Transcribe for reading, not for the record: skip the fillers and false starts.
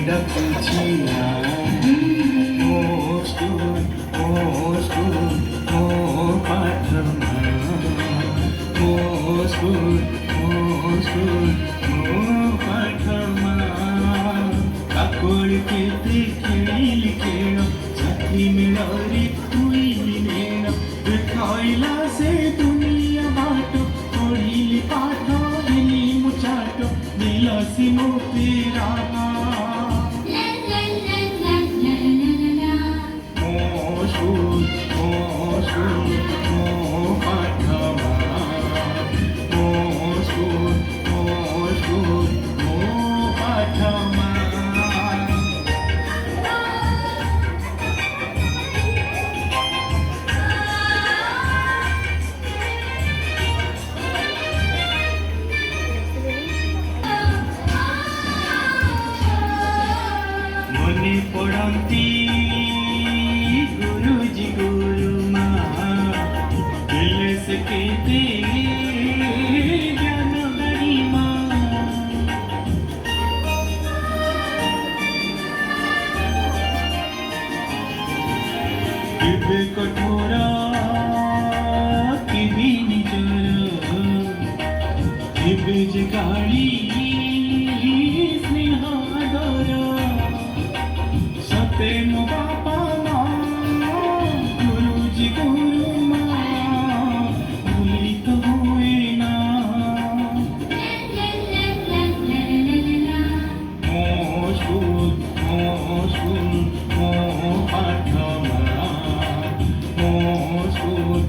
ডাকছিলাম ও school ও school ও পাঠমা ও school ও school ও পাঠমা কাকড় কেতে খেলিলি কেন সাথী মেলরি তুইলি নেন দেখাইলা সে দুনিয়া বাট পড়িলি পাঠ দিলি মুচাট দিলসি মোতিরা মনে পড়ন্তি গুরুজি গুরুমা দিলে से कहते ज्ञान गरिमा केबे कठोरा केबे निजर केबे जे गाळी स्नेह आदर सते मो बापा मा गुरुजी गुरुमा भूली तो हुए ना मोशुल मो पाठमा मोशुल